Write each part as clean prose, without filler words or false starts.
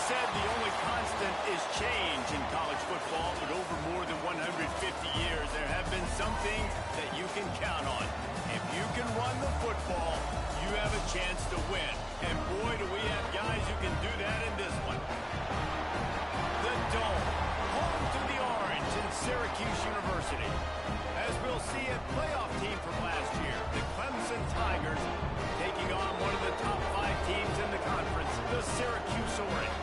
said the only constant is change in college football, but over more than 150 years, there have been some things that you can count on. If you can run the football, you have a chance to win. And boy, do we have guys who can do that in this one. The Dome, home to the Orange in Syracuse University. As we'll see, a playoff team from last year, the Clemson Tigers, taking on one of the top 5 teams in the conference, the Syracuse Orange.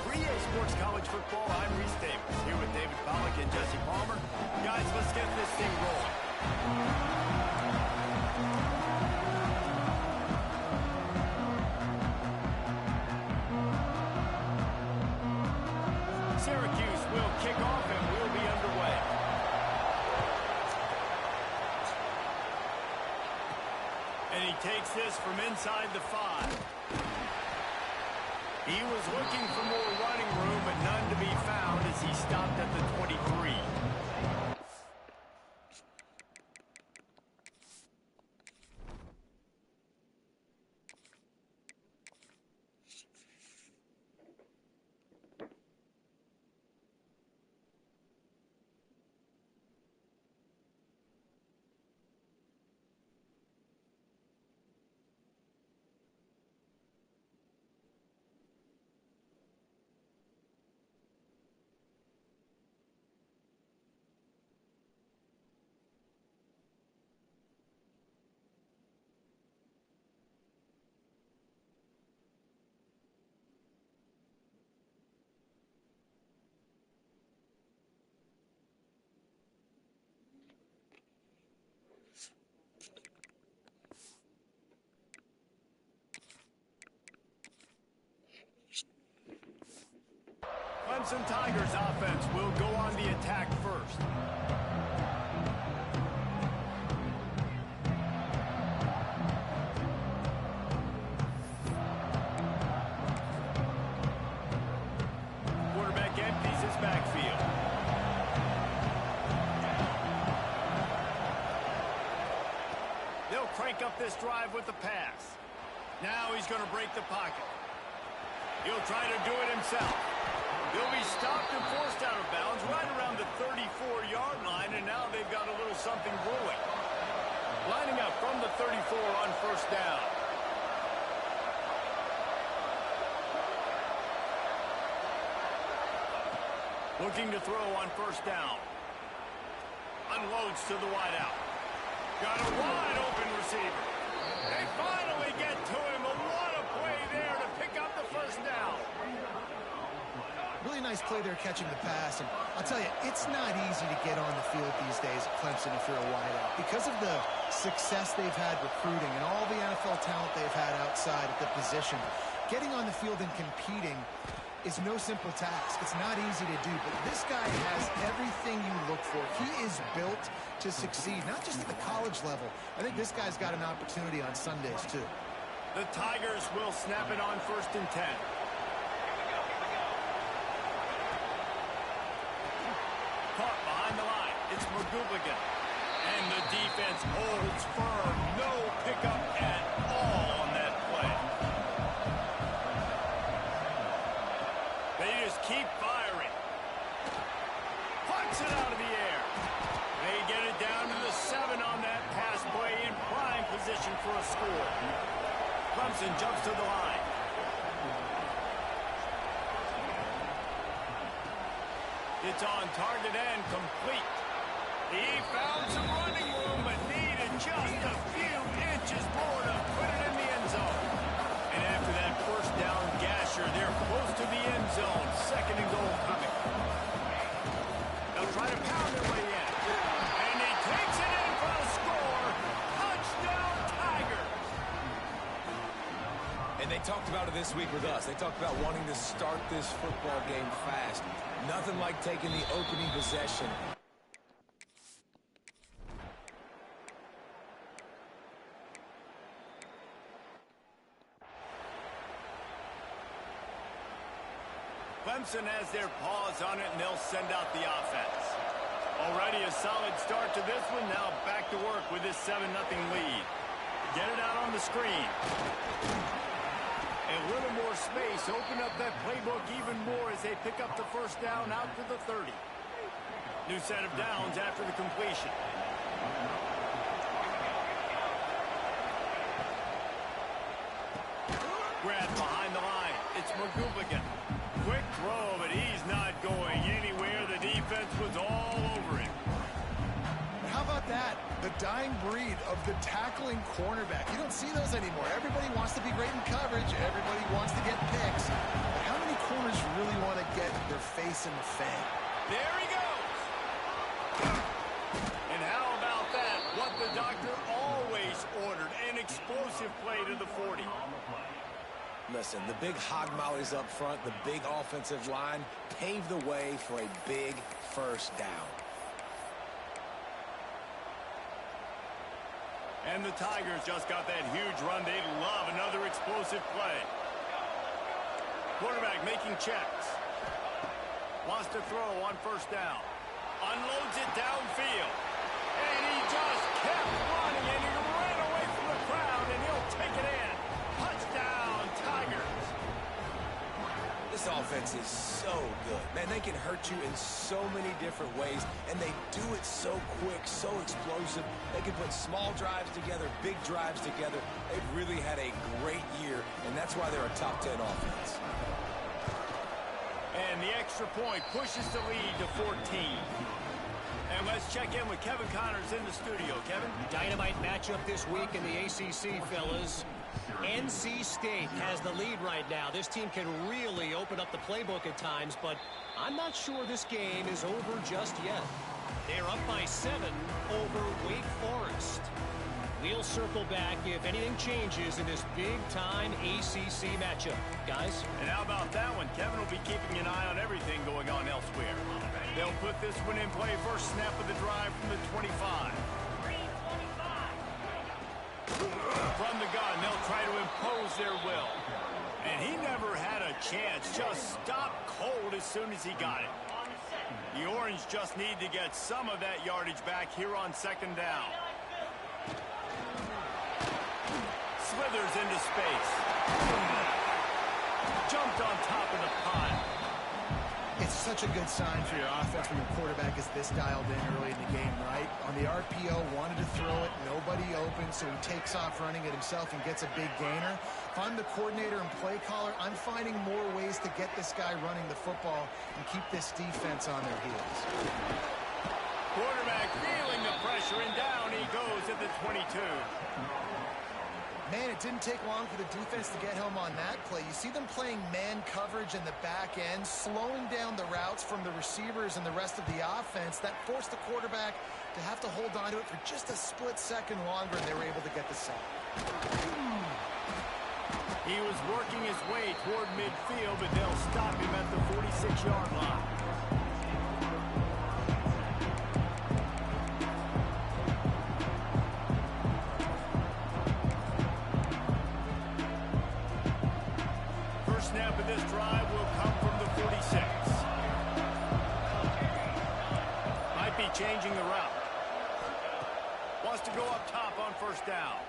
For EA Sports College Football, I'm Reese Davis, here with David Pollack and Jesse Palmer. Guys, let's get this thing rolling. Syracuse will kick off and we'll be underway. And he takes this from inside the 5. He was looking for more running room, but none to be found as he stopped at the 23. Clemson Tigers offense will go on the attack first. Quarterback empties his backfield. They'll crank up this drive with the pass. Now he's going to break the pocket. He'll try to do it himself. He'll be stopped and forced out of bounds right around the 34-yard line, and now they've got a little something brewing. Lining up from the 34 on first down. Looking to throw on first down. Unloads to the wideout. Got a wide open receiver. They finally get to him. What a play there to pick up the first down. Really nice play there catching the pass, and I'll tell you, it's not easy to get on the field these days at Clemson if you're a wideout. Because of the success they've had recruiting and all the NFL talent they've had outside at the position, getting on the field and competing is no simple task. It's not easy to do, but this guy has everything you look for. He is built to succeed, not just at the college level. I think this guy's got an opportunity on Sundays, too. The Tigers will snap it on first and 10. Caught behind the line. It's McGooligan. And the defense holds firm. No pickup at all on that play. They just keep firing. Punts it out of the air. They get it down to the 7 on that pass play in prime position for a score. Clemson jumps to the line. It's on target and complete. He found some running room, but needed just a few inches more to put it in the end zone. And after that first down gasher, they're close to the end zone. Second and goal coming. They'll try to pound their way in. And he takes it in for a score. Touchdown, Tigers. And they talked about it this week with us. They talked about wanting to start this football game fast. Nothing like taking the opening possession. Clemson has their paws on it, and they'll send out the offense. Already a solid start to this one. Now back to work with this 7-0 lead. Get it out on the screen. A little more space. Open up that playbook even more as they pick up the first down out to the 30. New set of downs after the completion. Grabbed behind the line. It's McGooligan. Quick throw, but he's not going anywhere. The defense was all over him. How about that? The dying breed of the tackling cornerback. You don't see those anymore. Everybody wants to be great in coverage. Everybody wants to get picks. But how many corners really want to get their face in the fan? There he goes. And how about that? What the doctor always ordered. An explosive play to the 40. Listen, the big hog mollies up front, the big offensive line paved the way for a big first down. And the Tigers just got that huge run. They love another explosive play. Quarterback making checks. Wants to throw on first down. Unloads it downfield. And he just kept running, and he ran away from the crowd, and he'll take it in. Touchdown, Tigers. This offense is so good. Man, they can hurt you in so many different ways, and they do it so quick, so explosive. They can put small drives together, big drives together. They've really had a great year, and that's why they're a top 10 offense. And the extra point pushes the lead to 14. And let's check in with Kevin Connors in the studio. Kevin? Dynamite matchup this week in the ACC, fellas. NC State has the lead right now. This team can really open up the playbook at times, but I'm not sure this game is over just yet. They're up by 7 over Wake Forest. We'll circle back if anything changes in this big-time ACC matchup. Guys? And how about that one? Kevin will be keeping an eye on everything going on elsewhere. They'll put this one in play. First snap of the drive from the 25. From the gun, they'll try to impose their will. And he never had a chance. Just stopped cold as soon as he got it. The Orange just need to get some of that yardage back here on second down. Slithers into space. Jumped on top of the pile. It's such a good sign for your offense when your quarterback is this dialed in early in the game, right? On the RPO, wanted to throw it, nobody open, so he takes off running it himself and gets a big gainer. If I'm the coordinator and play caller, I'm finding more ways to get this guy running the football and keep this defense on their heels. Quarterback feeling the pressure, and down he goes at the 22. Man, it didn't take long for the defense to get home on that play. You see them playing man coverage in the back end, slowing down the routes from the receivers and the rest of the offense. That forced the quarterback to have to hold on to it for just a split second longer, and they were able to get the sack. He was working his way toward midfield, but they'll stop him at the 46-yard line. Snap of this drive will come from the 46. Might be changing the route. Wants to go up top on first down.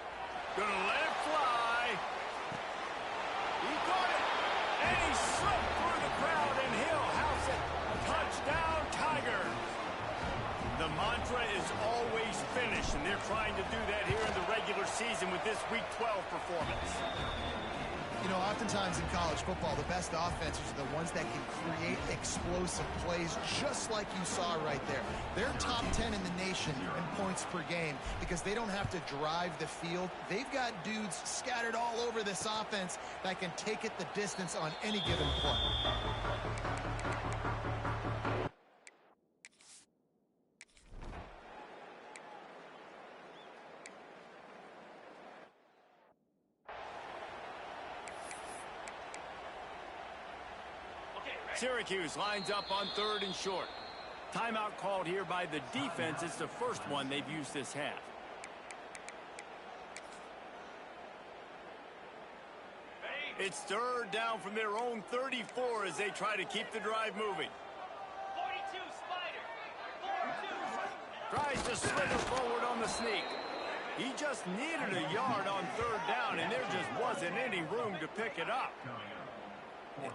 Gonna let it fly. He caught it. And he slipped through the crowd, and he'll house it. Touchdown, Tigers. The mantra is always finish, and they're trying to do that here in the regular season with this Week 12 performance. You know, oftentimes in college football, the best offenses are the ones that can create explosive plays, just like you saw right there. They're top 10 in the nation in points per game because they don't have to drive the field. They've got dudes scattered all over this offense that can take it the distance on any given play. Syracuse lines up on 3rd and short. Timeout called here by the defense. It's the first one they've used this half. It's 3rd down from their own 34 as they try to keep the drive moving. 42 Spider. 42. Tries to slither forward on the sneak. He just needed a yard on third down, and there just wasn't any room to pick it up.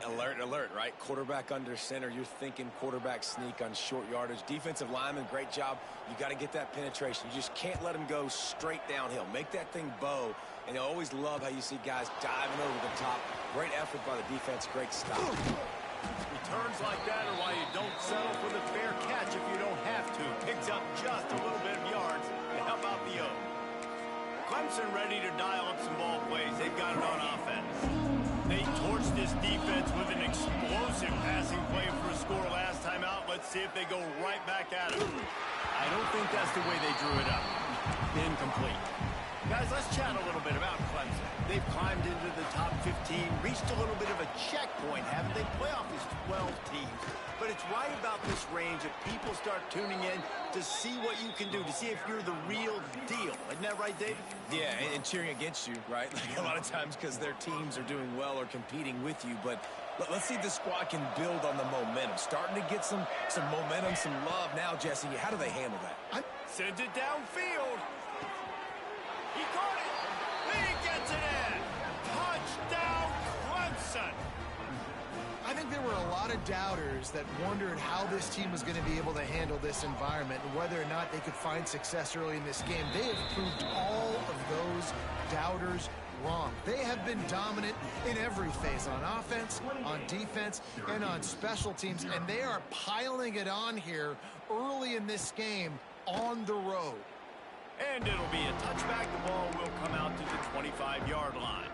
Alert, alert, right? Quarterback under center. You're thinking quarterback sneak on short yardage. Defensive lineman, great job. You got to get that penetration. You just can't let him go straight downhill. Make that thing bow. And I always love how you see guys diving over the top. Great effort by the defense. Great stop. Returns like that are why you don't settle for the fair catch if you don't have to. Picks up just a little bit of yards to help out the O. Clemson ready to dial up some ball plays. They've got it on offense. They torched this defense with an explosive passing play for a score last time out. Let's see if they go right back at it. I don't think that's the way they drew it up. Incomplete. Guys, let's chat a little bit about Clemson. They've climbed into the top 15, reached a little bit of a checkpoint, haven't they? Playoff is 12 teams. But it's right about this range that people start tuning in to see what you can do, to see if you're the real deal. Isn't that right, David? Yeah, and cheering against you, right? Like a lot of times because their teams are doing well or competing with you. But let's see if the squad can build on the momentum. Starting to get some momentum, some love now, Jesse. How do they handle that? Sends it downfield. He caught it. He gets it in. Touchdown, Clemson. I think there were a lot of doubters that wondered how this team was going to be able to handle this environment and whether or not they could find success early in this game. They have proved all of those doubters wrong. They have been dominant in every phase, on offense, on defense, and on special teams, and they are piling it on here early in this game on the road. And it'll be a touchback. The ball will come out to the 25-yard line.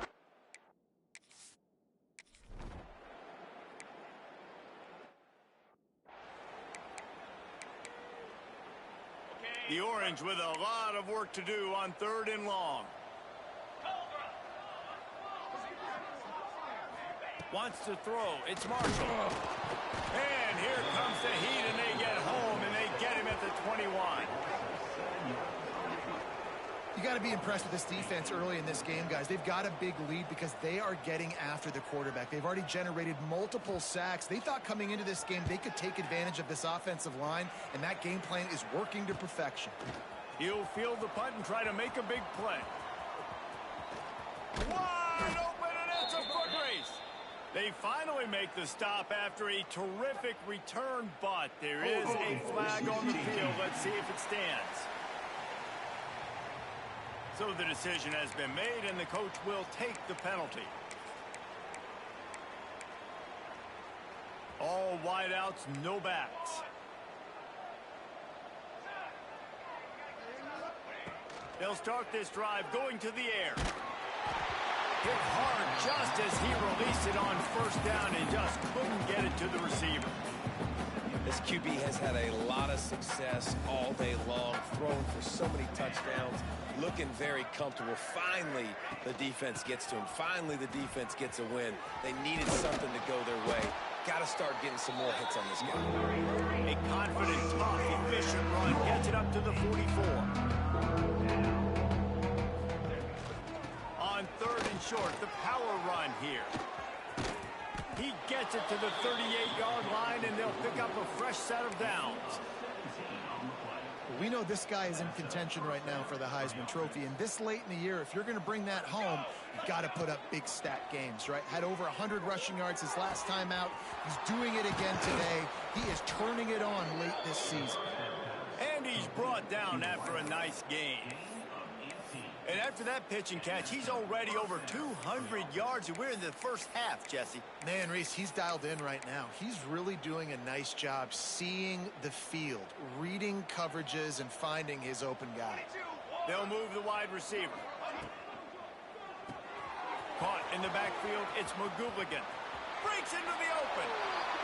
The Orange with a lot of work to do on third and long. Wants to throw. It's Marshall. And here comes the heat, and they get home, and they get him at the 21. You got to be impressed with this defense early in this game, guys. They've got a big lead because they are getting after the quarterback. They've already generated multiple sacks. They thought coming into this game they could take advantage of this offensive line, and that game plan is working to perfection. He'll field the punt and try to make a big play. Wide open, and it's a foot race. They finally make the stop after a terrific return, but there is a flag on the field. Let's see if it stands. So the decision has been made, and the coach will take the penalty. All wideouts, no backs. They'll start this drive going to the air. Hit hard just as he released it on first down and just couldn't get it to the receiver. This QB has had a lot of success all day long, throwing for so many touchdowns, looking very comfortable. Finally, the defense gets to him. Finally, the defense gets a win. They needed something to go their way. Got to start getting some more hits on this guy. A confident, tough, efficient run gets it up to the 44. On third and short, the power run here. He gets it to the 38-yard line, and they'll pick up a fresh set of downs. We know this guy is in contention right now for the Heisman Trophy, and this late in the year, if you're going to bring that home, you've got to put up big stat games, right? Had over 100 rushing yards his last time out. He's doing it again today. He is turning it on late this season. And he's brought down after a nice game. And after that pitch and catch, he's already over 200 yards, and we're in the first half, Jesse. Man, Reese, he's dialed in right now. He's really doing a nice job seeing the field, reading coverages, and finding his open guy. They'll move the wide receiver. Caught in the backfield, it's McGooligan. Breaks into the open.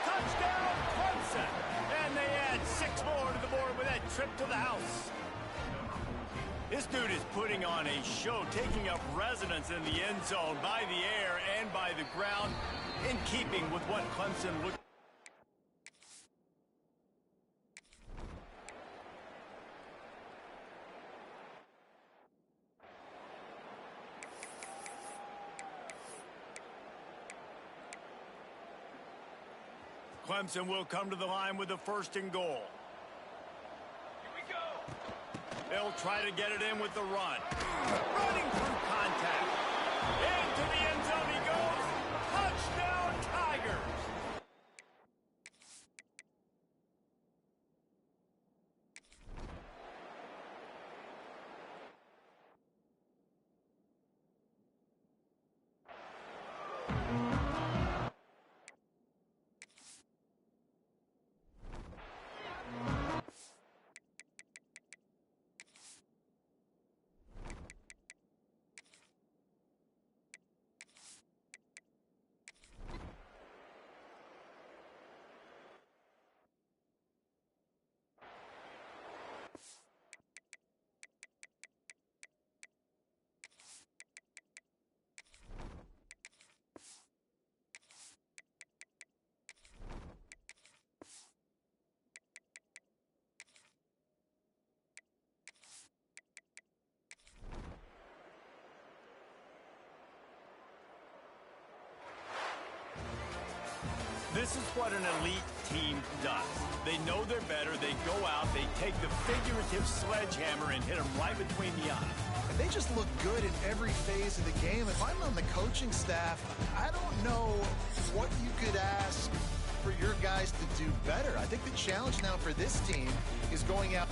Touchdown, Clemson. And they add 6 more to the board with that trip to the house. This dude is putting on a show, taking up residence in the end zone by the air and by the ground, in keeping with what Clemson looked. Clemson will come to the line with the 1st and goal. They'll try to get it in with the run. Running through contact. Into the end zone he goes. Touchdown, Tigers. This is what an elite team does. They know they're better. They go out. They take the figurative sledgehammer and hit them right between the eyes. And they just look good in every phase of the game. If I'm on the coaching staff, I don't know what you could ask for your guys to do better. I think the challenge now for this team is going out